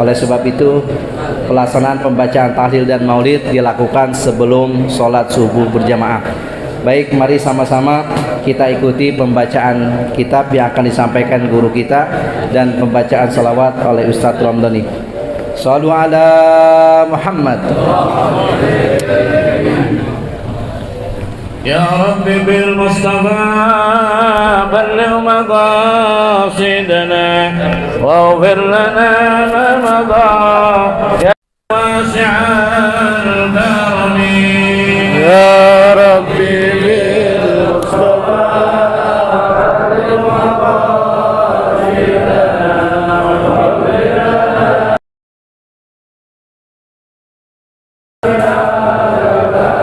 Oleh sebab itu, pelaksanaan pembacaan tahlil dan maulid dilakukan sebelum sholat subuh berjamaah. Baik, mari sama-sama kita ikuti pembacaan kitab yang akan disampaikan guru kita dan pembacaan salawat oleh Ustadz Ramdhani. Shallu ala Muhammad. Ya Rabbi bil Mustafa balligh maqasidana waghfir lana ma madha ya wasi'al karami. Ya Rabbi bil Mustafa balligh maqasidana waghfir lana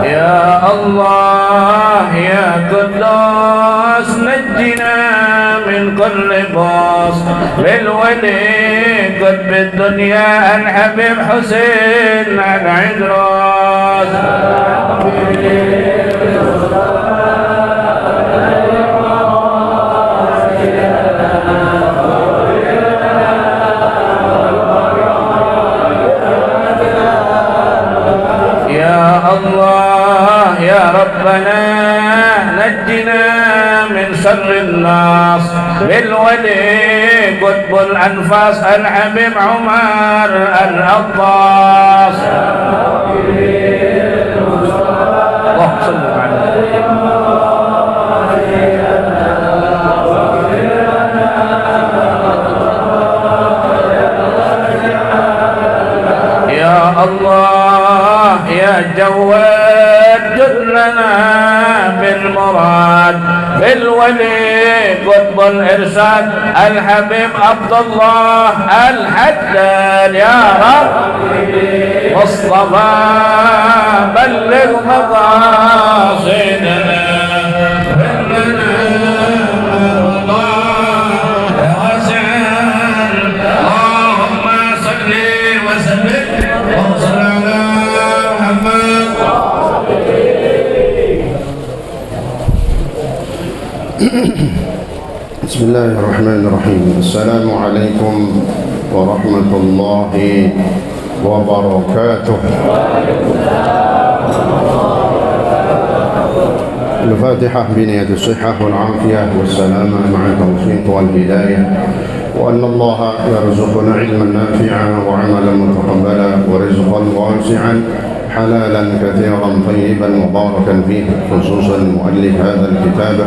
ya Allah يا قدوس نجنا من كل باس بالولي قطب الدنيا عن حبيب حسين عن عدراس. يا الله يا ربنا نجنا من شر الناس بالولي قطب الأنفاس الحبيب عمر العباس. اللهم صل على يا الله يا جواد جلنا بالمراد بالولي قطب الإرشاد الحبيب عبد الله الحداد. يا رب مصطفى بلغ مقاصدنا بسم الله الرحمن الرحيم. السلام عليكم ورحمة الله وبركاته. الفاتحة بنية الصحة والعافية والسلامة مع التوفيق والهداية، وأن الله يرزقنا علما نافعا وعملا متقبلا ورزقا واسعا حلالا كثيرا طيبا مباركا فيه، خصوصا مؤلف هذا الكتاب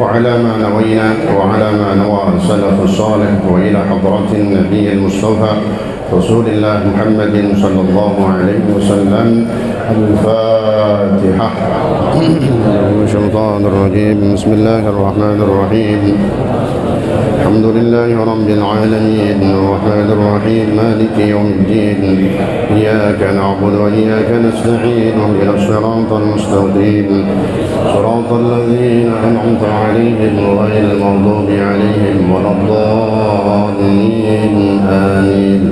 وعلى ما نوينا وعلى ما نوى السلف الصالح وإلى حضرة النبي المصطفى رسول الله محمد صلى الله عليه وسلم. الفاتحة. الشيطان الرجيم. بسم الله الرحمن الرحيم. الحمد لله رب العالمين الرحمن الرحيم مالك يوم الدين، إياك نعبد وإياك نستعين اهدنا الصراط المستقيم صراط الذين أنعمت عليهم غير المغضوب عليهم ولا الضالين آمين.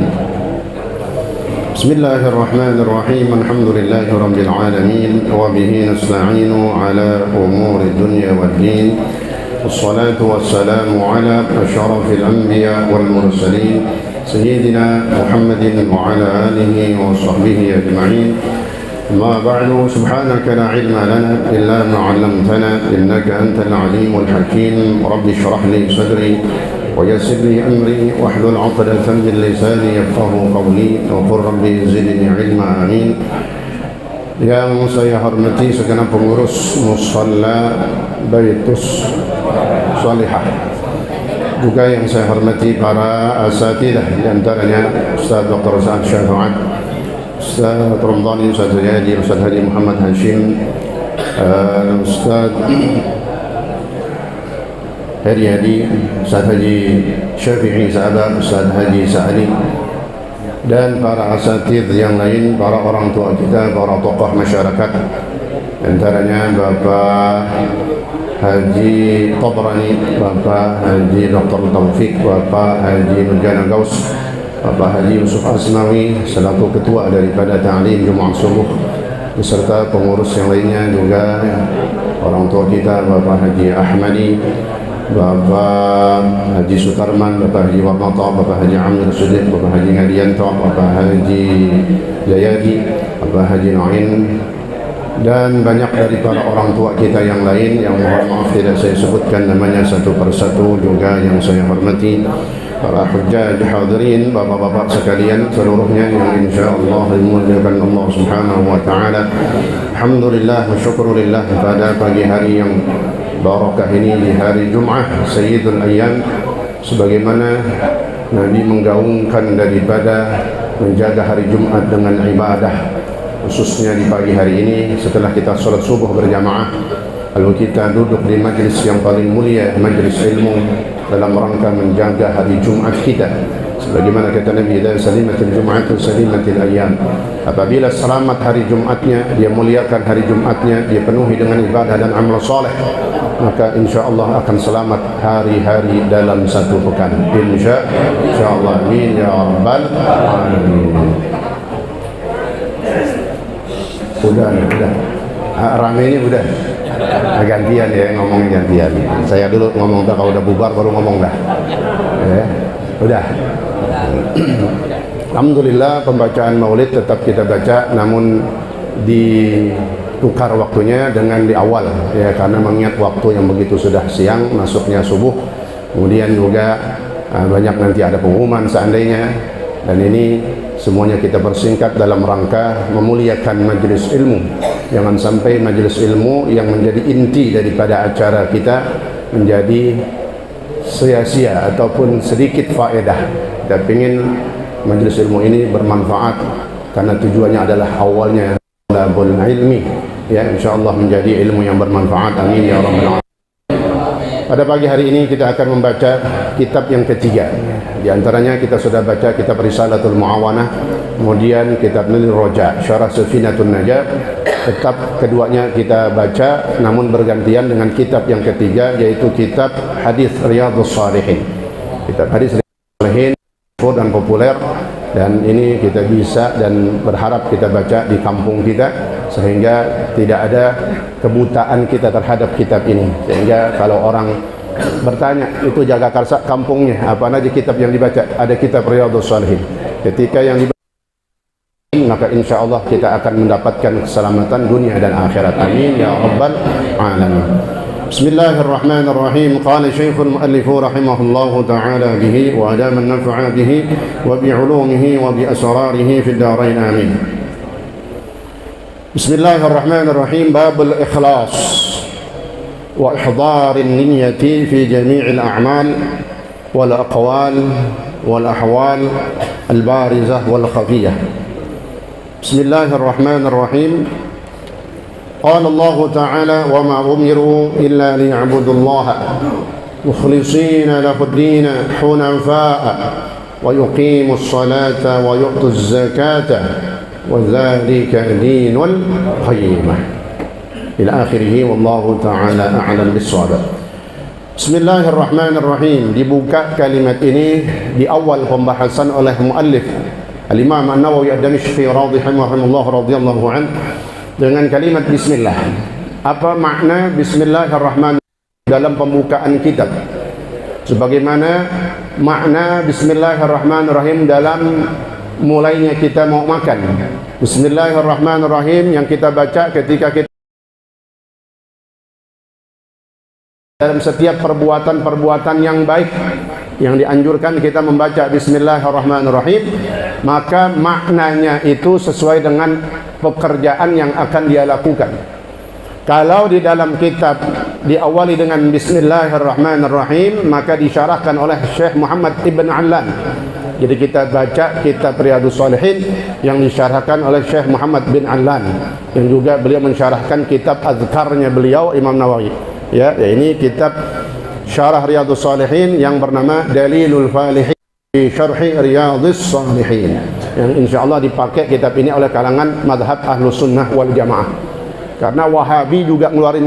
بسم الله الرحمن الرحيم. الحمد لله رب العالمين وبه نستعين على أمور الدنيا والدين، والصلاة والسلام على أشرف الأنبياء والمرسلين سيدنا محمد وعلى آله وصحبه أجمعين. ما بعد، سبحانك لا علم لنا إلا ما علمتنا إنك أنت العليم الحكيم. رب اشرح لي صدري ويسر لي أمري واحلل عقدة من لساني يفقه قولي وقل ربي زدني علما. آمين. Yang saya hormati segenap pengurus Musalla Baitus Salihah, juga yang saya hormati para asatidah, di antaranya Ustaz Dr. Sa'ad Syafaat, Ustaz Ramdhani, Ustaz Zayadi, Ustaz Haji Muhammad Hashim, Ustaz Haryadi, Ustaz Haji Syafi'i Sa'adat, Ustaz Haji Sa'ali, dan para asatidh yang lain, para orang tua kita, para tokoh masyarakat, antaranya Bapak Haji Tabrani, Bapak Haji Dr. Taufik, Bapak Haji Nurjana Gaus, Bapak Haji Yusuf Asmawi selaku ketua daripada Ta'lim Jumat Subuh, beserta pengurus yang lainnya, juga orang tua kita Bapak Haji Ahmadi, Bapak Haji Sutarman, Bapak Haji Warnata, Bapak Haji Amir Sudik, Bapak Haji Hadianto, Bapak Haji Jayadi, Bapak Haji Noin, dan banyak dari para orang tua kita yang lain yang mohon maaf tidak saya sebutkan namanya satu persatu, juga yang saya hormati para hujjaj hadirin, bapak-bapak sekalian seluruhnya yang insyaallah dimuliakan Allah Subhanahu wa taala. Alhamdulillah wa syukurillah pada pagi hari yang barakah ini, di hari Jumat Sayyidul Ayyam, sebagaimana Nabi menggaungkan daripada menjaga hari Jumat dengan ibadah, khususnya di pagi hari ini setelah kita sholat subuh berjamaah, lalu kita duduk di majlis yang paling mulia, majlis ilmu, dalam rangka menjaga hari Jumat kita. Sebagaimana kata Nabi, "Idza salimatil Jum'atu salimatil ayyam." Apabila selamat hari Jumatnya, dia muliakan hari Jumatnya, dia penuhi dengan ibadah dan amal soleh, maka insyaallah akan selamat hari-hari dalam satu pekan. Insyaallah. Amin ya rabbal alamin. Udah. Rame ini udah. Gantian ya, ngomong gantian. Saya dulu ngomong dah, kalau udah bubar baru ngomong dah. Ya. Udah. Alhamdulillah pembacaan maulid tetap kita baca, namun ditukar waktunya dengan di awal ya, karena mengingat waktu yang begitu sudah siang, masuknya subuh, kemudian juga banyak nanti ada pengumuman seandainya, dan ini semuanya kita persingkat dalam rangka memuliakan majelis ilmu. Jangan sampai majelis ilmu yang menjadi inti daripada acara kita menjadi sia-sia ataupun sedikit faedah. Kita ingin majelis ilmu ini bermanfaat, karena tujuannya adalah awalnya talabul ilmi ya, insyaallah menjadi ilmu yang bermanfaat. Amin ya rabbal alamin. Pada pagi hari ini kita akan membaca kitab yang ketiga. Di antaranya kita sudah baca kitab Risalatul Muawanah, kemudian kitab Nil Roja, Syarah Safinatun Najah. Kitab keduanya kita baca, namun bergantian dengan kitab yang ketiga, yaitu kitab Hadis Riyadhus Shalihin. Kitab Hadis Riyadhus Shalihin dan populer, dan ini kita bisa dan berharap kita baca di kampung kita, sehingga tidak ada kebutaan kita terhadap kitab ini. Sehingga kalau orang bertanya, itu Jagakarsa kampungnya apa aja kitab yang dibaca, ada kitab Riyadhus Shalihin. Ketika yang dibaca, maka insya Allah kita akan mendapatkan keselamatan dunia dan akhirat. Amin ya rabbal alamin. Bismillahirrahmanirrahim. Qala Syekhul Mu'allif rahimahullahu ta'ala bihi wa adama an-naf'a bihi wa bi'ulumihi wa bi asrarihi fid darain amin. Bismillahirrahmanirrahim. Babul ikhlas wa ihdarin niyyati fi jami'il a'mal wal aqwal wal ahwal al barizah wal khafiyah. Bismillahirrahmanirrahim. قال الله تعالى وما أمروا إلا ليعبدوا الله مخلصين له الدين حنفاء ويقيموا الصلاة ويؤتوا الزكاة وذلك دين القيمة إلى آخره والله تعالى أعلم بالصواب. Bismillahirrahmanirrahim. Dibuka kalimat ini di awal pembahasan oleh muallif Al-Imam An-Nawawi Ad-Damashqi rahimahullah radhiyallahu anhu dengan kalimat bismillah. Apa makna bismillahirrahmanirrahim dalam pembukaan kitab? Sebagaimana makna bismillahirrahmanirrahim dalam mulainya kita mau makan. Bismillahirrahmanirrahim yang kita baca ketika kita dalam setiap perbuatan-perbuatan yang baik, yang dianjurkan kita membaca bismillahirrahmanirrahim, maka maknanya itu sesuai dengan pekerjaan yang akan dia lakukan. Kalau di dalam kitab diawali dengan bismillahirrahmanirrahim, maka disyarahkan oleh Syekh Muhammad Ibn Allan. Jadi kita baca kitab Riyadhus Shalihin yang disyarahkan oleh Syekh Muhammad bin Allan, yang juga beliau mensyarahkan kitab azkarnya beliau Imam Nawawi. Ya, ini kitab Syarah Riyadhus Shalihin yang bernama Dalilul Falihin fi Syarhi Riyadhus Shalihin, yang insyaallah dipakai kitab ini oleh kalangan madhab Ahlus Sunnah wal Jamaah. Karena Wahabi juga ngeluarin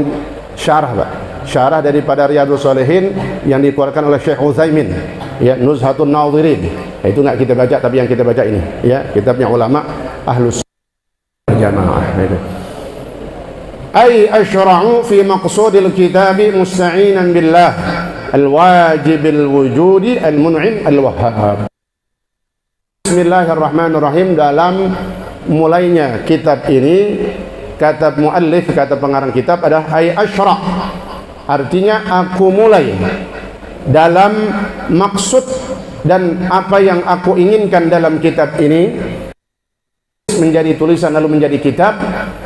syarah, Pak. Syarah daripada Riyadhus Shalihin yang dikeluarkan oleh Syekh Utsaimin, ya, Nuzhatun Nadhirin. Itu enggak kita baca, tapi yang kita baca ini, ya, kitabnya ulama Ahlus Sunnah wal Jamaah. Ay asyra'u fi maqsudil kitab musta'inan billah al-wajibil wujudi al-mun'im al-wahhab. Bismillahirrahmanirrahim. Dalam mulainya kitab ini, kata muallif, kata pengarang kitab adalah ay asyra', artinya aku mulai dalam maksud dan apa yang aku inginkan dalam kitab ini menjadi tulisan lalu menjadi kitab.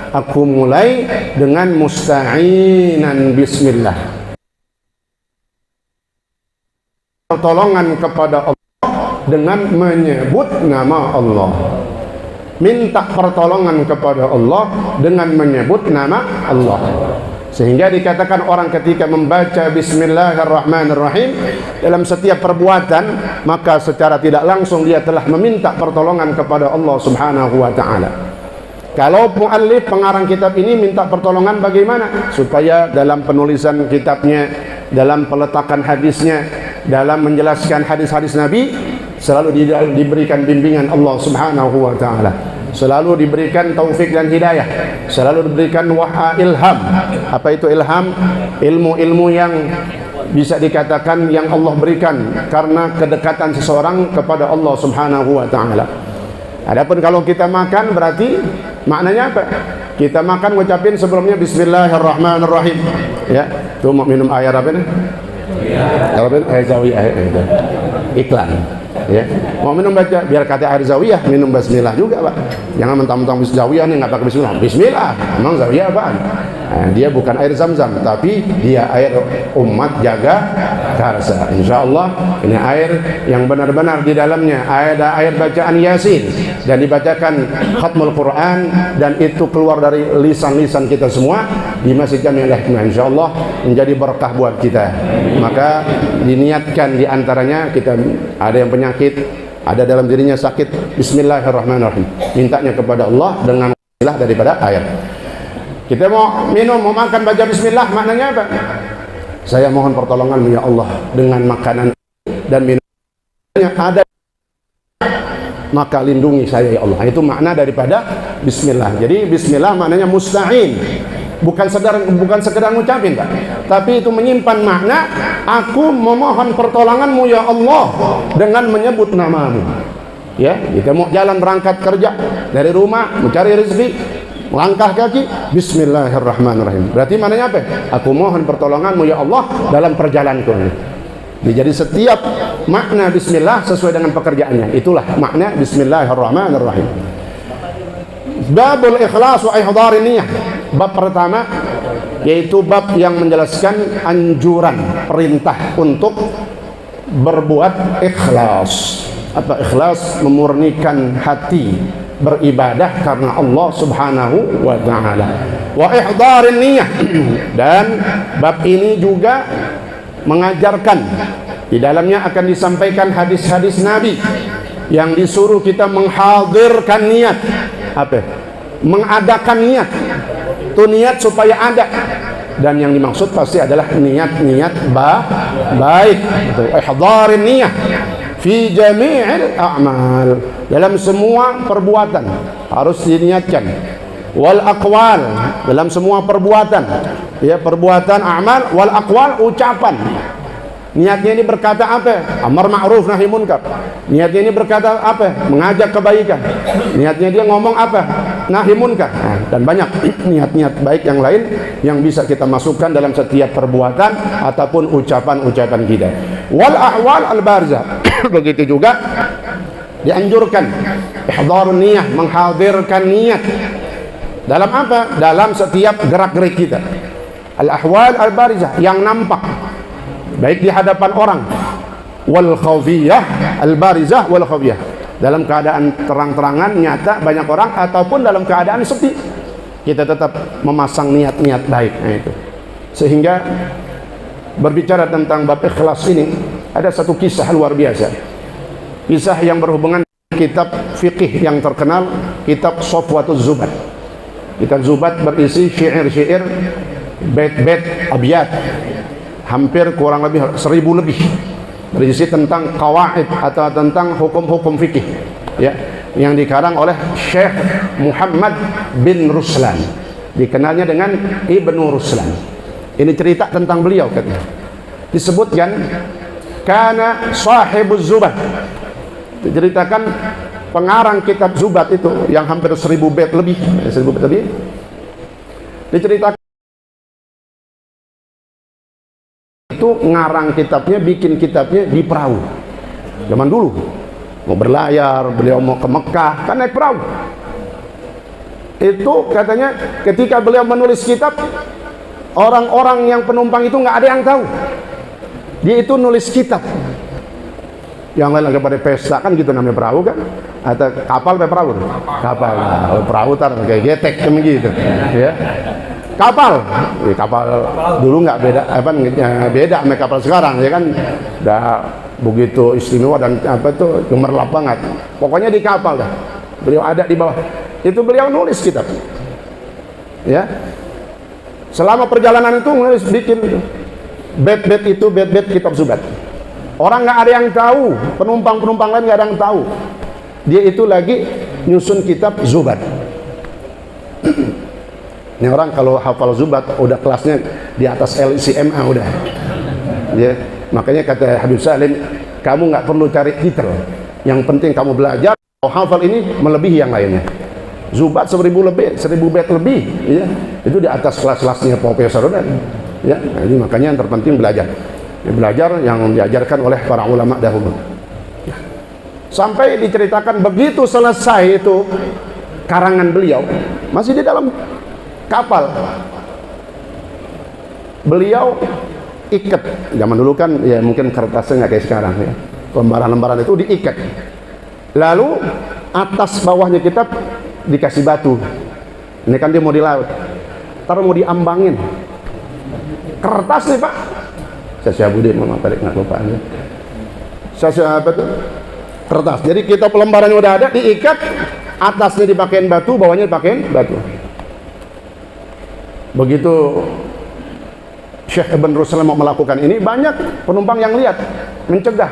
Aku mulai dengan musta'inan bismillah, pertolongan kepada Allah dengan menyebut nama Allah. Minta pertolongan kepada Allah dengan menyebut nama Allah. Sehingga dikatakan orang ketika membaca Bismillahirrahmanirrahim dalam setiap perbuatan, maka secara tidak langsung dia telah meminta pertolongan kepada Allah Subhanahu wa ta'ala. Kalau muallif pengarang kitab ini minta pertolongan bagaimana? Supaya dalam penulisan kitabnya, dalam peletakan hadisnya, dalam menjelaskan hadis-hadis Nabi, selalu diberikan bimbingan Allah Subhanahu wa ta'ala, selalu diberikan taufik dan hidayah, selalu diberikan ilham. Apa itu ilham? Ilmu-ilmu yang bisa dikatakan yang Allah berikan karena kedekatan seseorang kepada Allah Subhanahu wa ta'ala. Adapun kalau kita makan, berarti maknanya apa? Kita makan ngucapin sebelumnya Bismillahirrahmanirrahim. Ya, tuh mau minum air apa nih? Air zawiyah. Iklan. Ya, mau minum baca biar kata air zawiyah, minum bismillah juga, Pak. Jangan mentang-mentang zawiyah nih nggak pakai bismillah. Bismillah, emang zawiyah apaan? Nah, dia bukan air zam-zam, tapi dia air umat jaga karsa. Insya Allah ini air yang benar-benar di dalamnya ada air bacaan Yasin dan dibacakan khatmul Quran, dan itu keluar dari lisan-lisan kita semua di Masjid Jami'ul Hikmah. Insya Allah menjadi berkah buat kita. Maka diniatkan di antaranya, kita ada yang penyakit, ada dalam dirinya sakit, Bismillahirrahmanirrahim, mintanya kepada Allah dengan bismillah daripada air. Kita mau minum, mau makan, baca bismillah, maknanya apa? Saya mohon pertolongan ya Allah dengan makanan dan minumnya ada, maka lindungi saya ya Allah. Itu makna daripada bismillah. Jadi bismillah maknanya musta'in, bukan sekedar ngucapin, Pak, tapi itu menyimpan makna aku memohon pertolonganmu ya Allah dengan menyebut namamu. Ya, kita mau jalan berangkat kerja dari rumah mencari rezeki, langkah kaki, Bismillahirrahmanirrahim. Berarti maknanya apa? Aku mohon pertolonganmu ya Allah dalam perjalananku. Jadi setiap makna bismillah sesuai dengan pekerjaannya. Itulah makna Bismillahirrahmanirrahim. Babul ikhlas wa ihdharin niyah. Bab pertama yaitu bab yang menjelaskan anjuran, perintah untuk berbuat ikhlas. Apa ikhlas? Memurnikan hati beribadah karena Allah Subhanahu wa ta'ala. Wa ihdharin niyah. Dan bab ini juga mengajarkan, di dalamnya akan disampaikan hadis-hadis Nabi yang disuruh kita menghadirkan niat. Apa? Mengadakan niat. Itu niat supaya ada. Dan yang dimaksud pasti adalah niat-niat baik. Itu ihdharin niyah fi jami'il a'mal, dalam semua perbuatan harus diniatkan. Wal aqwal, dalam semua perbuatan, ya, perbuatan amal. Wal aqwal, ucapan. Niatnya ini berkata apa? Amar ma'ruf nahi munkar. Niatnya ini berkata apa? Mengajak kebaikan. Niatnya dia ngomong apa? Nahi munkar. Nah, dan banyak niat-niat baik yang lain yang bisa kita masukkan dalam setiap perbuatan ataupun ucapan-ucapan kita. Wal ahwal al barzah. Begitu juga dianjurkan ihdharun niyah, menghadirkan niat dalam apa? Dalam setiap gerak-gerik kita. Al ahwal al barizah, yang nampak baik di hadapan orang, wal khawfiyah al barizah wal khawfiyah, dalam keadaan terang-terangan nyata banyak orang ataupun dalam keadaan sepi, kita tetap memasang niat-niat baik. Nah, itu sehingga berbicara tentang bab ikhlas ini ada satu kisah luar biasa, kisah yang berhubungan kitab fikih yang terkenal, kitab Safwatuz Zubat. Kitab Zubat berisi syair-syair, bait-bait, abiyat, hampir kurang lebih 1000 lebih, berisi tentang qawaid atau tentang hukum-hukum fikih, ya, yang dikarang oleh Syekh Muhammad bin Ruslan, dikenalnya dengan Ibnu Ruslan. Ini cerita tentang beliau katanya. disebutkan kana sahibuz zubat, diceritakan pengarang kitab Zubat itu yang hampir 1000 bait lebih, 1000 bait lebih, diceritakan itu ngarang kitabnya, bikin kitabnya di perahu. Zaman dulu mau berlayar, beliau mau ke Mekah kan naik perahu. Itu katanya ketika beliau menulis kitab, orang-orang yang penumpang itu nggak ada yang tahu dia itu nulis kitab. Yang lain lagi pada pesta kan gitu, namanya perahu kan, atau kapal apa perahu? Kapal. Nah, perahu tar kayak getek kan gitu, ya. Kapal dulu nggak beda, beda sama kapal sekarang, ya kan. Udah begitu istimewa dan apa tuh gemerlap banget. Pokoknya di kapal dah. Beliau ada di bawah. Itu beliau nulis kitab. Ya. Selama perjalanan itu nulis, bikin bait-bait itu, bait-bait kitab Zubat. Orang nggak ada yang tahu, penumpang-penumpang lain nggak ada yang tahu. Dia itu lagi nyusun kitab Zubat. Ini orang kalau hafal Zubat udah kelasnya di atas LCMA udah. Ya, makanya kata Habib Salim, kamu nggak perlu cari titel. Yang penting kamu belajar. Kalau hafal ini melebihi yang lainnya. Zubat 1000 lebih, 1000 bait lebih, ya. Itu di atas kelas-kelasnya profesor dan. Ya, nah, ini makanya yang terpenting belajar. Ya, belajar yang diajarkan oleh para ulama dahulu. Ya. Sampai diceritakan begitu selesai itu karangan beliau, masih di dalam kapal. Beliau ikat, zaman dulu kan ya mungkin kertasnya nggak kayak sekarang ya. Lembaran-lembaran itu diikat. Lalu atas bawahnya kitab dikasih batu. Ini kan dia mau di laut. Ntar mau diambangin. Kertas nih Pak. Saya Budi Mama tarik nggak lupa aja. Saya apa tuh? Kertas. Jadi kitab lembarannya udah ada, diikat, atasnya dipakein batu, bawahnya dipakein batu. Begitu Syekh Ibn Ruslan mau melakukan ini, banyak penumpang yang lihat, mencegah.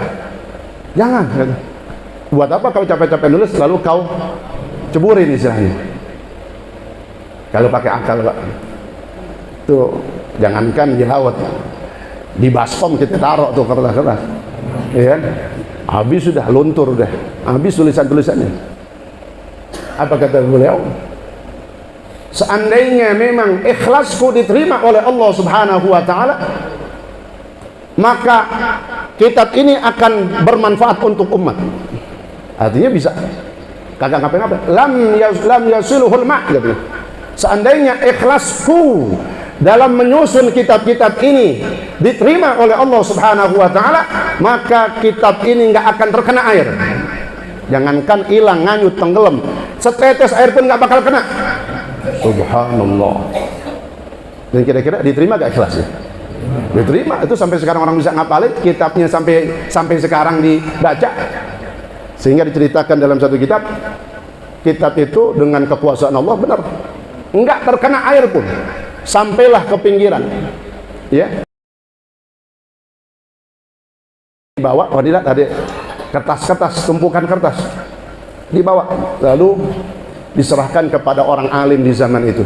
Jangan. Buat apa kau capek-capek nulis lalu kau ceburin istilahnya. Kalau pakai akal Pak, tuh jangankan di laut, di baskom kita taruh tuh kertas-kertas, ya kan? Habis sudah luntur deh, habis tulisan-tulisannya. Apa kata beliau? Seandainya memang ikhlasku diterima oleh Allah Subhanahu wa Ta'ala, maka kitab ini akan bermanfaat untuk umat. Artinya bisa kagak ngapa-ngapa. Lam yasiluhul ma' gitu. Seandainya ikhlasku dalam menyusun kitab-kitab ini diterima oleh Allah Subhanahu wa Ta'ala, maka kitab ini nggak akan terkena air. Jangankan hilang, nganyut, tenggelam, setetes air pun nggak bakal kena. Subhanallah. Dan kira-kira diterima gak ikhlasnya? Diterima. Itu sampai sekarang orang bisa ngapalin kitabnya, sampai sekarang dibaca. Sehingga diceritakan dalam satu kitab itu dengan kekuasaan Allah benar enggak terkena air pun, sampailah ke pinggiran, ya. Dibawa, oh dilihat ada kertas-kertas, tumpukan kertas dibawa, lalu diserahkan kepada orang alim di zaman itu.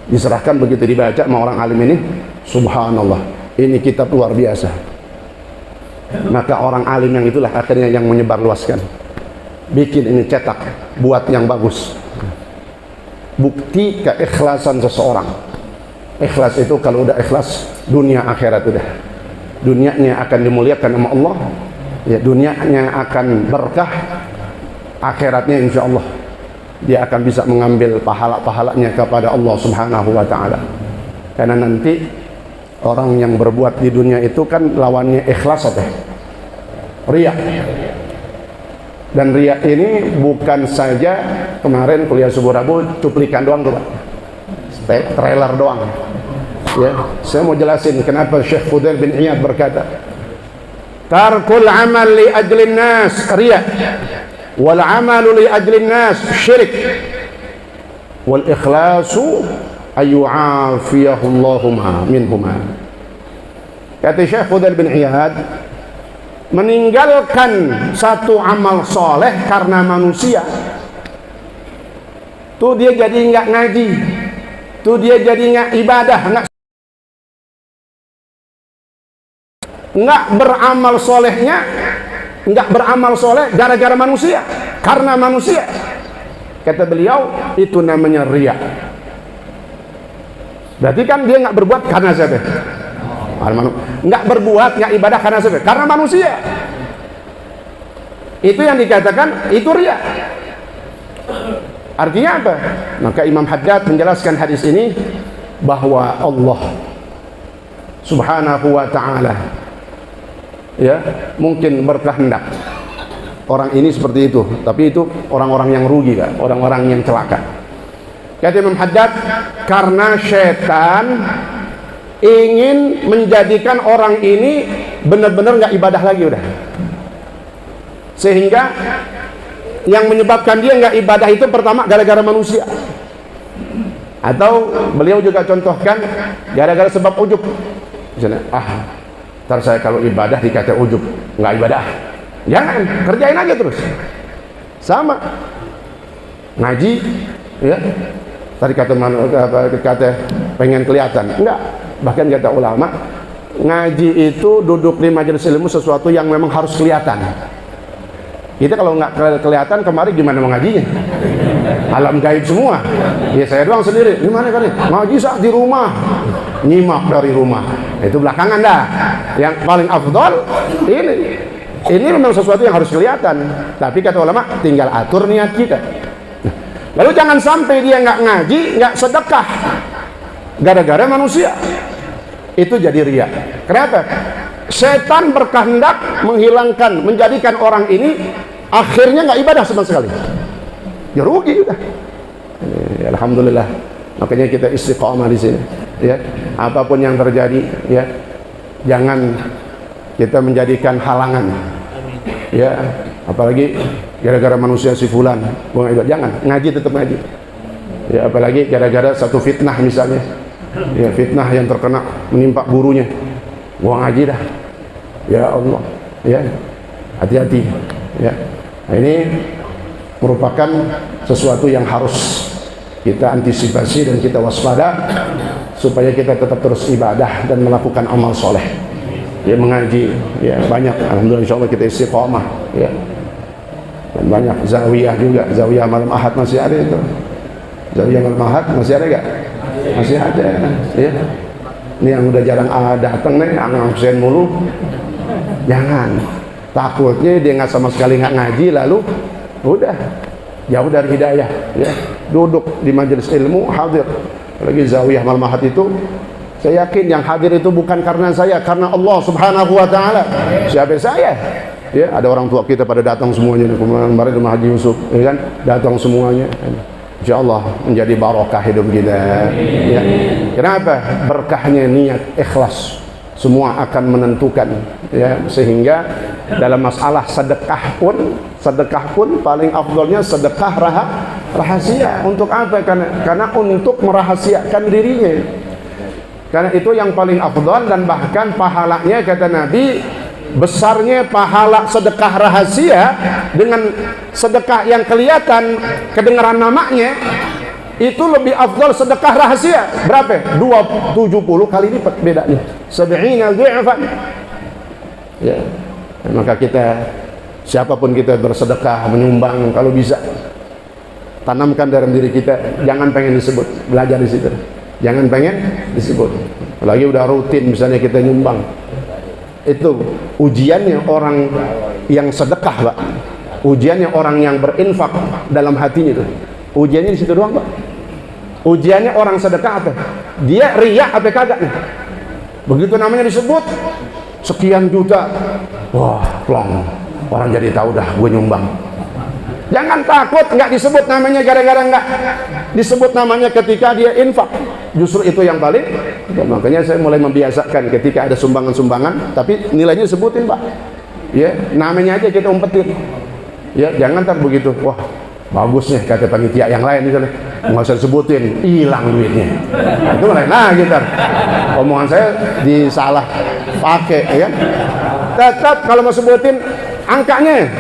Diserahkan, begitu dibaca sama orang alim ini, subhanallah, ini kitab luar biasa. Maka orang alim yang itulah akhirnya yang menyebarluaskan, bikin ini, cetak, buat yang bagus. Bukti keikhlasan seseorang. Ikhlas itu kalau udah ikhlas, dunia akhirat udah. Dunianya akan dimuliakan sama Allah, ya, dunianya akan berkah, akhiratnya insya Allah dia akan bisa mengambil pahala-pahalanya kepada Allah Subhanahu wa Ta'ala. Karena nanti orang yang berbuat di dunia itu kan lawannya ikhlas apa? Riya. Dan riya ini bukan saja kemarin kuliah subuh Rabu cuplikan doang tuh Pak, trailer doang. Ya, saya mau jelasin kenapa Syekh Fudail bin Iyad berkata, tarkul amal li ajlin nas riya, wal amalu li ajlin nas syirik, wal ikhlasu ayyu'afiyahumma minhuma. Kata Syekh Fudail bin Iyad, meninggalkan satu amal soleh karena manusia, tuh dia jadi nggak ngaji, tuh dia jadi nggak ibadah, nggak nggak beramal solehnya, nggak beramal soleh gara-gara manusia, karena manusia. Kata beliau, itu namanya riya. Berarti kan dia nggak berbuat karena siapa? Nggak berbuat, nggak ibadah karena siapa? Karena manusia. Itu yang dikatakan itu riya. Artinya apa? Maka Imam Haddad menjelaskan hadis ini bahwa Allah Subhanahu wa ta'ala ya mungkin berkehendak orang ini seperti itu, tapi itu orang-orang yang rugi kan, orang-orang yang celaka. Kata Imam Haddad, karena setan ingin menjadikan orang ini benar-benar nggak ibadah lagi udah, sehingga yang menyebabkan dia nggak ibadah itu pertama gara-gara manusia, atau beliau juga contohkan gara-gara sebab ujub. Misalnya, ntar saya kalau ibadah dikata ujub, nggak ibadah. Jangan, kerjain aja terus. Sama ngaji, ya. Tadi kata pengen kelihatan, enggak. Bahkan kata ulama, ngaji itu duduk di majelis ilmu sesuatu yang memang harus kelihatan. Kita kalau nggak kelihatan kemarin gimana mau ngajinya? Alam gaib semua. Ya saya doang sendiri. Gimana kali? Ngaji saat di rumah, nyimak dari rumah. Itu belakangan dah. Yang paling afdol ini memang sesuatu yang harus kelihatan. Tapi kata ulama, tinggal atur niat kita. Lalu jangan sampai dia nggak ngaji, nggak sedekah, gara-gara manusia. Itu jadi riya. Kenapa? Setan berkehendak menghilangkan, menjadikan orang ini akhirnya nggak ibadah sama sekali. Ya rugi udah. Alhamdulillah. Makanya kita istiqomah di sini. Ya, apapun yang terjadi, ya, jangan kita menjadikan halangan. Ya, apalagi gara-gara manusia si fulan, jangan, ngaji tetap ngaji. Ya, apalagi gara-gara satu fitnah misalnya. Ya, fitnah yang terkena menimpa gurunya. Gua ngaji dah. Ya Allah, ya. Hati-hati, ya. Nah, ini merupakan sesuatu yang harus kita antisipasi dan kita waspada supaya kita tetap terus ibadah dan melakukan amal soleh. Ya, mengaji, ya banyak. Alhamdulillah, insyaallah kita istiqomah, ya. Dan banyak zawiyah juga, zawiyah malam Ahad masih ada itu. Zawiyah malam Ahad masih ada enggak? Masih ada, ya. Ini yang udah jarang datang nih, absen mulu. Jangan. Takutnya dia nggak sama sekali nggak ngaji, lalu udah jauh dari hidayah, ya. Duduk di majelis ilmu, hadir. Lagi zawiyah malam Ahad itu, saya yakin yang hadir itu bukan karena saya, karena Allah Subhanahu wa ta'ala. Siapa saya? Ya, ada orang tua kita pada datang semuanya. Kemarin rumah Haji Yusuf, ya kan? Datang semuanya. InsyaAllah menjadi barokah hidup kita, ya. Kenapa? Berkahnya niat, ikhlas, semua akan menentukan, ya. Sehingga dalam masalah sedekah pun paling afdolnya sedekah rahasia. Untuk apa? Karena untuk merahasiakan dirinya. Karena itu yang paling afdol, dan bahkan pahalanya kata Nabi, besarnya pahala sedekah rahasia dengan sedekah yang kelihatan, kedengaran namanya, itu lebih afdal sedekah rahasia. Berapa? 70 kali lipat bedanya. 70 dhi'fan. Ya. Maka kita, siapapun kita bersedekah, menyumbang, kalau bisa tanamkan dalam diri kita, jangan pengen disebut, belajar di situ. Jangan pengen disebut. Apalagi udah rutin misalnya kita nyumbang. Itu ujiannya orang yang sedekah, Pak. Ujiannya orang yang berinfak dalam hatinya itu. Ujiannya di situ doang, Pak. Ujiannya orang sedekah apa? Dia riya apa kagak nih? Begitu namanya disebut sekian juta, wah, plong. Orang jadi tahu dah gue nyumbang. Jangan takut nggak disebut namanya, gara-gara nggak disebut namanya ketika dia infak. Justru itu yang paling. Makanya saya mulai membiasakan ketika ada sumbangan-sumbangan, tapi nilainya sebutin, Pak. Ya, namanya aja kita umpetin. Ya, jangan ntar begitu, wah, bagus nih kata panitia yang lain misalnya, nggak usah disebutin, hilang duitnya. Nah, itu mulai, nah gitu. Omongan saya disalah pakai, ya. Tetap kalau mau sebutin angkanya.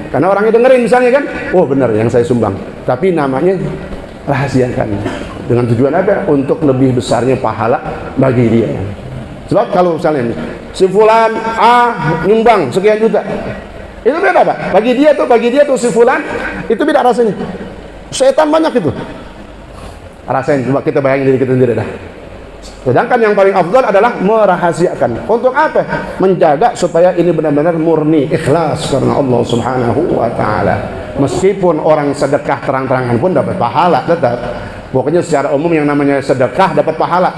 Karena orangnya dengerin misalnya kan, oh benar yang saya sumbang, tapi namanya rahasiakan. Dengan tujuan apa? Untuk lebih besarnya pahala bagi dia. Sebab kalau misalnya si fulan nyumbang sekian juta. Itu beda Pak. Bagi dia tuh si fulan itu beda rasanya. Setan banyak itu. Rasain, coba kita bayangin diri kita sendiri dah. Sedangkan yang paling afdal adalah merahasiakan. Untuk apa? Menjaga supaya ini benar-benar murni, ikhlas karena Allah Subhanahu wa taala. Meskipun orang sedekah terang-terangan pun dapat pahala tetap. Pokoknya secara umum yang namanya sedekah dapat pahala.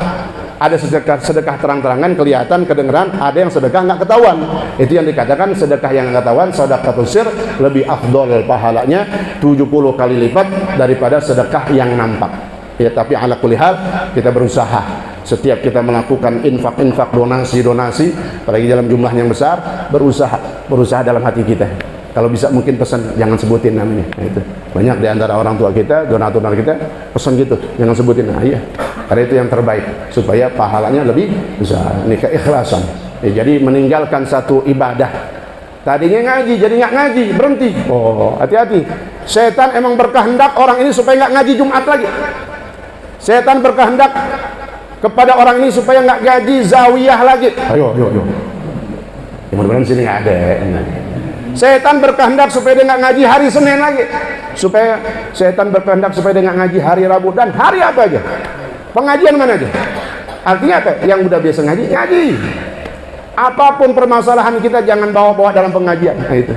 Ada sedekah terang-terangan kelihatan, kedengeran, ada yang sedekah nggak ketahuan. Itu yang dikatakan sedekah yang nggak ketahuan, sedekatus sir, lebih afdal pahalanya 70 kali lipat daripada sedekah yang nampak. Ya, tapi ala kulli hal kita berusaha. Setiap kita melakukan infak, donasi, apalagi dalam jumlah yang besar, berusaha dalam hati kita. Kalau bisa mungkin pesan jangan sebutin namanya. Nah, itu banyak di antara orang tua kita, donatur kita pesan gitu, jangan sebutin. Nah, iya, karena itu yang terbaik supaya pahalanya lebih besar. Ini keikhlasan. Ya, jadi meninggalkan satu ibadah. Tadinya ngaji, jadi nggak ngaji, berhenti. Oh, hati-hati. Setan emang berkehendak orang ini supaya nggak ngaji Jumat lagi. Setan berkehendak kepada orang ini supaya nggak gaji zawiyah lagi. Ayo. Ya, mudah-mudahan sini nggak ada. Setan berkehendak supaya dia nggak ngaji hari Senin lagi. Setan berkehendak supaya dia nggak ngaji hari Rabu dan hari apa aja. Pengajian mana aja. Artinya apa? Yang udah biasa ngaji. Apapun permasalahan kita jangan bawa-bawa dalam pengajian. Nah, itu.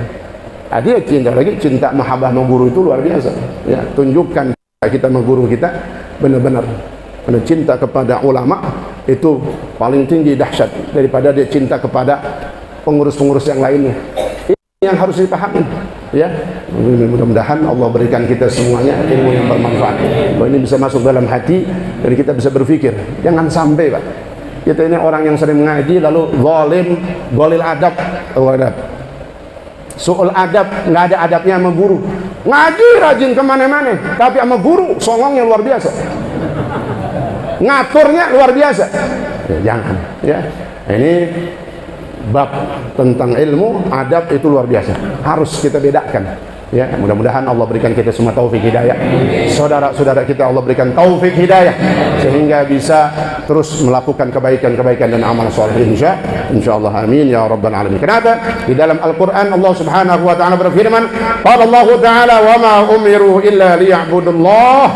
Artinya cinta mahabbah mengguru itu luar biasa. Ya, tunjukkan kita mengguru kita benar-benar. Karena cinta kepada ulama itu paling tinggi dahsyat daripada dia cinta kepada pengurus-pengurus yang lainnya. Yang harus dipahami, ya. Mudah-mudahan Allah berikan kita semuanya ilmu yang bermanfaat. Bahwa ini bisa masuk dalam hati dan kita bisa berpikir. Jangan sampai Pak, kita ini orang yang sering mengaji lalu zalim, golil adab, su'ul adab, nggak ada adabnya sama guru. Ngaji rajin kemana-mana, tapi sama guru songongnya luar biasa, ngaturnya luar biasa. Ya, jangan, ya. Ini bab tentang ilmu, adab itu luar biasa. Harus kita bedakan. Ya, mudah-mudahan Allah berikan kita semua taufik hidayah. Saudara-saudara kita Allah berikan taufik hidayah sehingga bisa terus melakukan kebaikan-kebaikan dan amal saleh insyaallah. Amin ya rabbal alamin. Kenapa? Di dalam Al-Qur'an Allah Subhanahu wa taala berfirman, qala Allah taala wa ma umiru illa liya'budullah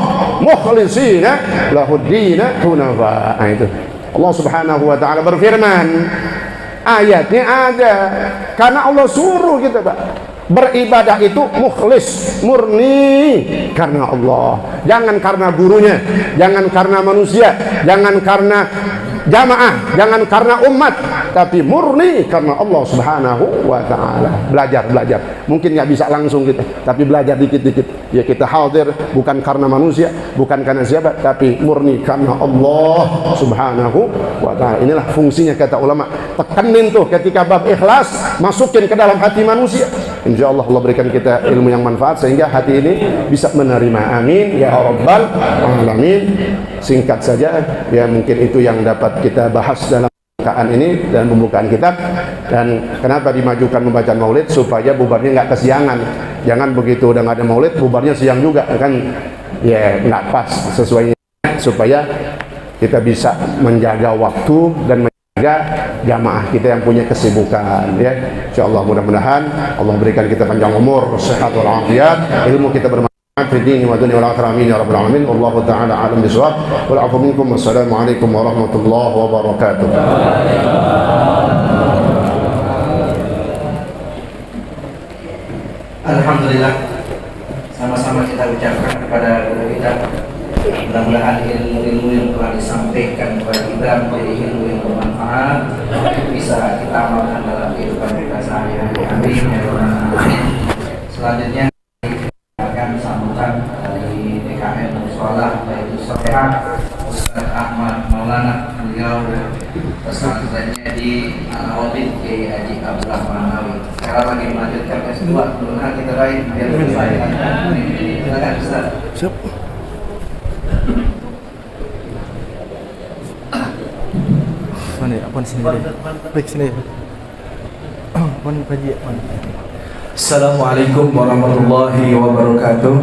mukhlishina lahud-din hunafa. Itu Allah Subhanahu wa taala berfirman, ayatnya ada karena Allah suruh kita Pak beribadah itu mukhlis, murni karena Allah, jangan karena gurunya, jangan karena manusia, jangan karena jamaah, jangan karena umat, tapi murni karena Allah Subhanahu wa taala. Belajar mungkin nggak bisa langsung kita, tapi belajar dikit-dikit ya. Kita hadir bukan karena manusia, bukan karena siapa, tapi murni karena Allah Subhanahu wa taala. Inilah fungsinya kata ulama, tekenin tuh ketika bab ikhlas, masukin ke dalam hati manusia. Insyaallah Allah berikan kita ilmu yang manfaat sehingga hati ini bisa menerima. Amin ya rabbal alamin. Singkat saja ya, mungkin itu yang dapat kita bahas dalam pembukaan ini dan pembukaan kitab. Dan kenapa dimajukan membacaan maulid, supaya bubarnya nggak kesiangan. Jangan begitu udah nggak ada maulid bubarnya siang juga kan, ya nggak pas. Sesuainya supaya kita bisa menjaga waktu dan menjaga jamaah kita yang punya kesibukan ya. Insyaallah mudah-mudahan Allah berikan kita panjang umur, sehat walafiat, ilmu kita bermanfaat fi dini wa dunya wal akhirah. Amin ya rabbal alamin. Wallahu taala alam bisawab. Wal afu minkum. Wassalamu alaikum warahmatullahi wabarakatuh. Alhamdulillah, sama-sama kita ucapkan kepada guru kita, mudah-mudahan ilmu-ilmu yang telah disampaikan kepada kita menjadi ilmu yang bermanfaat, bisa kita amalkan dalam kehidupan kita sehari-hari. Amin ya rabbal alamin. Selanjutnya kita akan sambutan dari DKM Musola yaitu Sofiah Ustaz Ahmad Maulana. Beliau pesantrennya di Al-Audit Kiai Haji Abdullah Manawi. Sekarang lagi melanjutkan S2, mudah-mudahan kita lain biar selesai. Silakan Ustaz. Siap. Mana apa sini deh? Baik sini. Mana pagi mana? Assalamualaikum warahmatullahi wabarakatuh.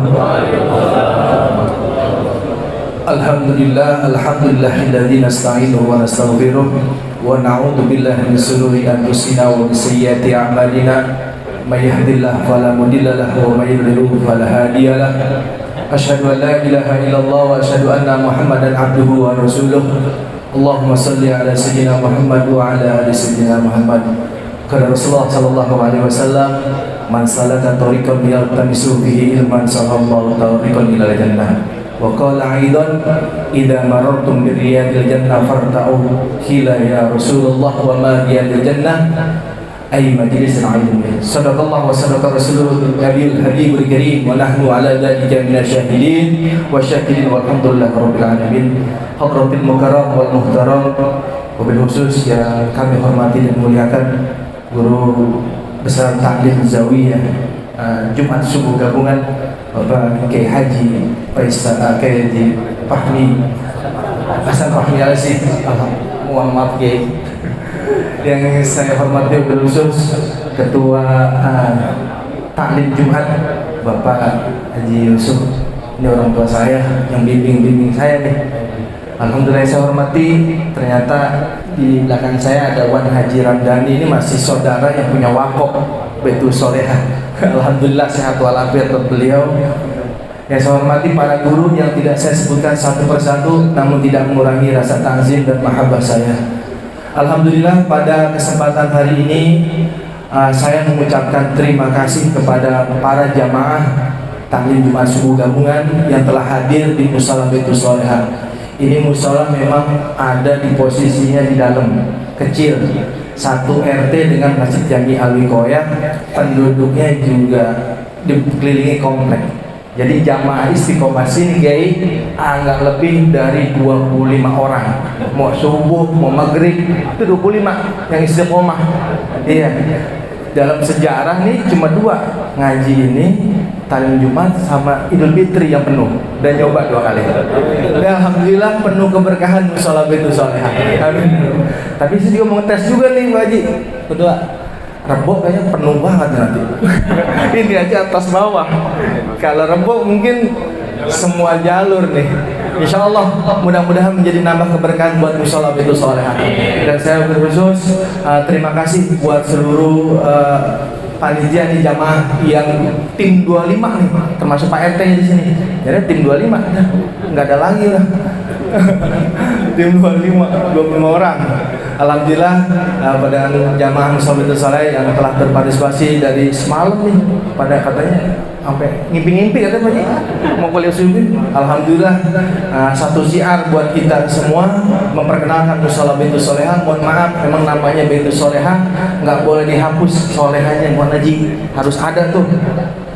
Alhamdulillahilladzi nasta'inuhu wa nastaghfiruh wa na'udzu billahi min shururi anfusina wa min sayyiati a'malina may yahdihillahu fala mudilla lahu wa may yudlil fala hadiya lahu asyhadu an la ilaha illallah wa asyhadu anna Muhammadan abduhu wa rasuluh Allahumma shalli ala sayyidina Muhammad wa ala ali sayyidina Muhammad kata Rasulullah sallallahu alaihi wasallam man salaka tariqan yaltamisu fihi ilman sahallallahu tariqan ila jannah wa qala aidan idza marartum bi riyadil jannah farta'u qila ya Rasulullah wa ma riyadil jannah ay majlis al-ilm sadaqallahu wa sadaqa rasulul nabiyul habibul karim wa nahnu ala dzalika minasyahidin wa syakirin walhamdulillahi rabbil alamin hadratil mukarram wal muhtaram wabil khusus yang kami hormati dan muliakan guru besar taklim Zawiyah Jumat Subuh Gabungan Bapak Kiai Haji Faisal Kiai Haji Fahmi Hasan Fahmi Al-Asih, mohon maaf Kiai. Yang saya hormati khusus Ketua Taklim Jumat Bapak Haji Yusuf, ini orang tua saya yang bimbing saya nih. Alhamdulillah saya hormati. Ternyata di belakang saya ada Wan Haji Ramdhani, ini masih saudara yang punya wakaf Baitul Solehah. Alhamdulillah sehat walafiat untuk beliau. Yang saya hormati para guru yang tidak saya sebutkan satu persatu, namun tidak mengurangi rasa ta'zim dan mahabbah saya. Alhamdulillah pada kesempatan hari ini saya mengucapkan terima kasih kepada para jamaah Taklim Jumat Subuh Gabungan yang telah hadir di Mushola Baitul Solehah. Ini mushola memang ada di posisinya di dalam, kecil, satu RT dengan Masjid Jami Alwiqoyah, penduduknya juga dikelilingi komplek. Jadi jamaah istiqomah sini Kiai nggak lebih dari 25 orang. Mau subuh, mau maghrib itu 25 yang istiqomah. Iya. Dalam sejarah nih cuma 2 ngaji ini, Taklim Jumat sama Idul Fitri yang penuh, dan nyoba 2 kali. Dan alhamdulillah penuh keberkahan mushola Baitul Solehah. Amin. Tapi saya juga mau ngetes juga nih Pak Haji. Kedua, Rebo kayaknya penuh banget nanti. Ini aja atas bawah. Kalau Rebo mungkin semua jalur nih. Insya Allah mudah-mudahan menjadi nambah keberkahan buat mushola Baitul Solehah. Dan saya berkhusus terima kasih buat seluruh panitia di jamaah yang tim 25 nih, termasuk Pak RT di sini. Jadi tim 25 nggak ada lagi lah. Tim 25 orang. Alhamdulillah pada jamaah mushola Baitul Solehah yang telah berpartisipasi dari semalam nih, pada katanya sampai ngimpi-ngimpi katanya Pak Haji mau kuliah subuh. Alhamdulillah satu syiar buat kita semua memperkenalkan mushola Baitul Solehah. Mohon maaf, memang namanya Baitul Solehah nggak boleh dihapus solehahnya, mohon Haji harus ada tuh.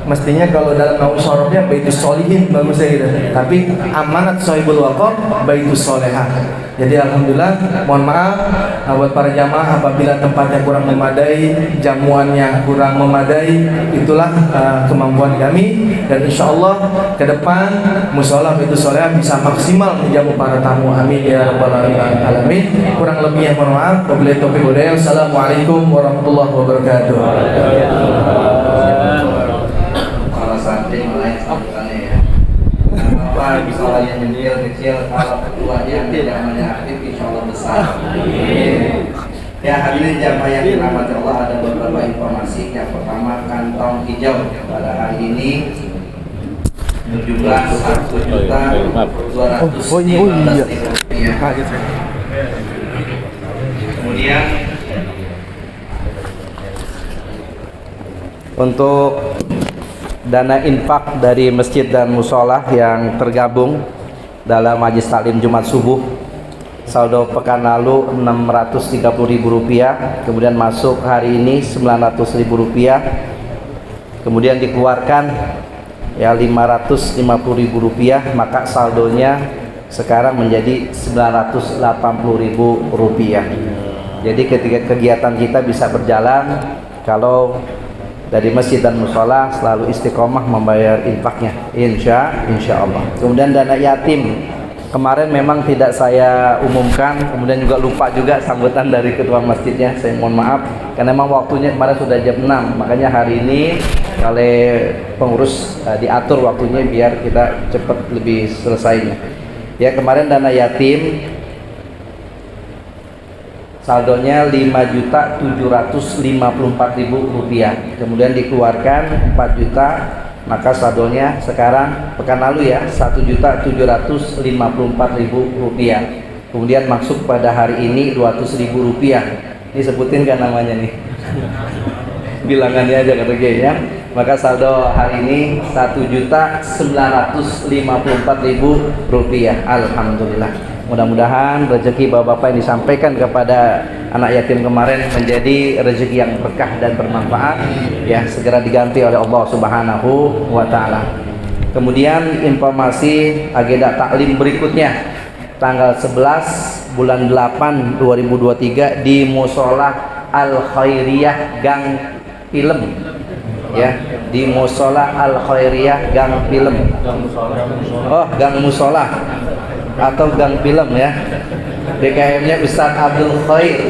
Mestinya kalau dalam nahu syarafnya Baitul Solihin bagusnya gitu. Tapi amanat sahibul waqaf Baitul Solehah. Jadi alhamdulillah, mohon maaf buat para jamaah apabila tempatnya kurang memadai, jamuannya kurang memadai, itulah kemampuan kami. Dan insya Allah ke depan mushola Baitul Solehah bisa maksimal menjamu para tamu. Amin ya rabbal alamin. Kurang lebihnya mohon maaf. Wabillahi taufiq wal hidayah. Assalamualaikum warahmatullahi wabarakatuh. Apa misalnya yang kecil, kalau ketuanya namanya aktif, insya Allah besar. Ya hadirin jamaah yang dirahmati Allah, ada beberapa informasi. Yang pertama, kantong hijau pada hari ini berjumlah 1.215.000 rupiah. Kemudian untuk dana infak dari masjid dan mushola yang tergabung dalam Majelis Taklim Jumat Subuh, saldo pekan lalu Rp630.000, kemudian masuk hari ini Rp900.000, kemudian dikeluarkan ya Rp550.000, maka saldonya sekarang menjadi Rp980.000. Jadi ketika kegiatan kita bisa berjalan kalau dari masjid dan mushola selalu istiqomah membayar infaknya, insya Allah. Kemudian dana yatim kemarin memang tidak saya umumkan, kemudian juga lupa juga sambutan dari ketua masjidnya, saya mohon maaf karena memang waktunya kemarin sudah jam 6, makanya hari ini oleh pengurus diatur waktunya biar kita cepat lebih selesainya. Ya, kemarin dana yatim saldonya Rp5.754.000, kemudian dikeluarkan 4 juta, maka saldonya sekarang pekan lalu ya Rp1.754.000. Kemudian masuk pada hari ini Rp200.000. Disebutin kan namanya nih? Bilangannya aja kata Kiai ya. Maka saldo hari ini Rp1.954.000. Alhamdulillah. Mudah-mudahan rezeki bapak-bapak yang disampaikan kepada anak yatim kemarin menjadi rezeki yang berkah dan bermanfaat, ya segera diganti oleh Allah Subhanahu wa taala. Kemudian informasi agenda taklim berikutnya tanggal 11 bulan 8 2023 di Mushola Al Khairiyah Gang Film, ya, di Mushola Al Khairiyah Gang Film. Oh, Gang Mushola atau Gang Film ya. DKM-nya Ustadz Abdul Khair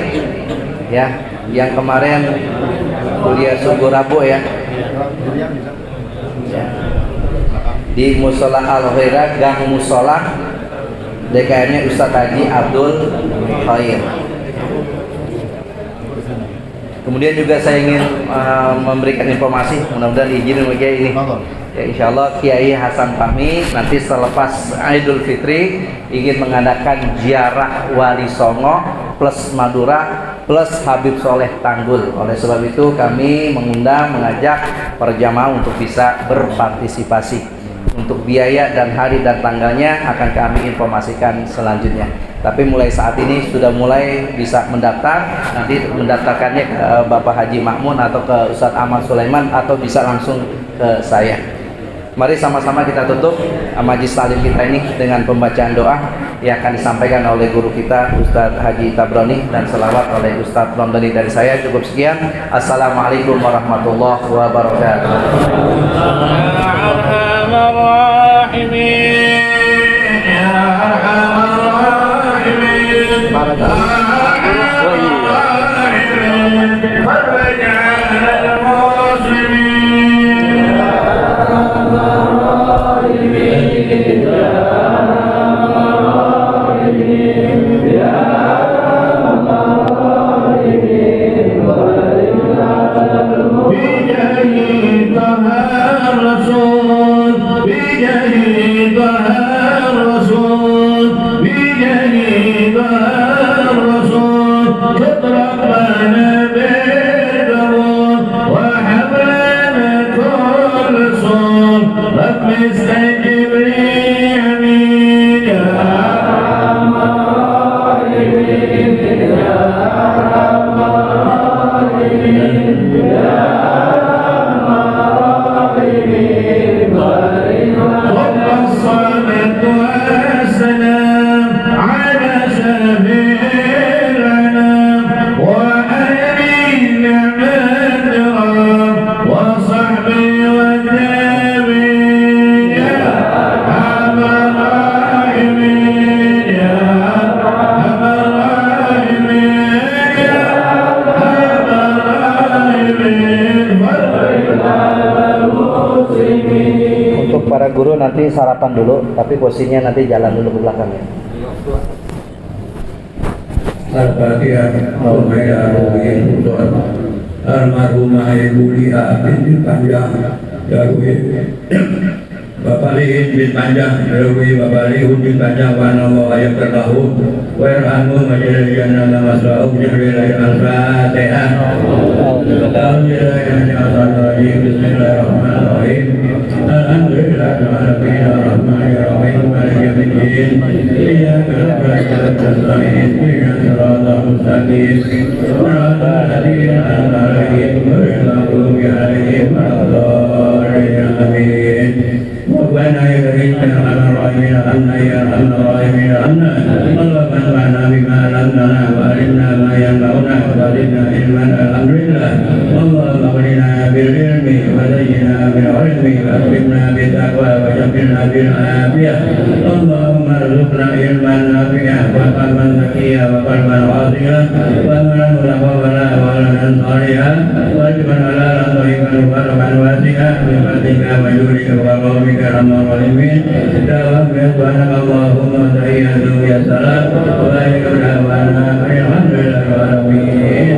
ya, yang kemarin kuliah subuh Rabu ya. Di Mushola Al Khairiyah Gang Mushola, DKM-nya Ustadz Haji Abdul Khair. Kemudian juga saya ingin memberikan informasi, mudah-mudahan diizinin oleh Kiai ini. Ya, insya Allah Kiai Hasan Fahmi nanti selepas Idul Fitri ingin mengadakan ziarah Wali Songo plus Madura plus Habib Soleh Tanggul. Oleh sebab itu kami mengajak para jamaah untuk bisa berpartisipasi. Untuk biaya dan hari dan tanggalnya akan kami informasikan selanjutnya. Tapi mulai saat ini sudah mulai bisa mendaftar. Nanti mendaftarkannya ke Bapak Haji Makmun atau ke Ustadz Ahmad Sulaiman atau bisa langsung ke saya. Mari sama-sama kita tutup majlis taklim kita ini dengan pembacaan doa yang akan disampaikan oleh guru kita Ustadz Haji Tabrani dan selawat oleh Ustadz Ramdhani dari saya. Cukup sekian. Assalamualaikum warahmatullahi wabarakatuh. Nanti sarapan dulu, tapi posisinya nanti jalan dulu ke belakang ya. Al-Fatihah. Almarhumah Ibu Lia binti Panjang Darwi, Bapak Lihin bin Panjang Darwi, Bapak Lihin bin Panjang wa Allah yang tertahu wa yarhamu majalil jannah masra'u jannah al-Fatihah. Bismillahirrahmanirrahim. Alhamdulillahirrahmanirrahim. Ar-Rahmanirrahim. Maliki yaumiddin. Iyyaka na'budu wa iyyaka nasta'in. Ihdinas siratal mustaqim. Siratal ladzina an'amta 'alaihim ghairil maghdubi 'alaihim waladdallin. Amin. Rabbana ya karim ya arhamar rahimin anna ya arhamar rahimin anna Allahumma anfa'na bima 'allamtana wa 'allimna ma yanfa'una wa zidna ilman. Alhamdulillah. Allahumma qina bil ilmi wa zayyina bil ilmi wa akrimna bit taqwa wa jammilna bil afiyah. Allahumma arzuqna ilman nafi'an wa qalban zakiyyan wa qalban wasi'an wa amalan mutaqabbalan wa amalan salihan wa rizqan halalan thayyiban برحمة واسعة بفضلك وجودك وكرمك ارحم الراحمين دعواك سبحانك اللهم تحياتهم يا سلام وآخر دعوانا الحمد لله رب العالمين.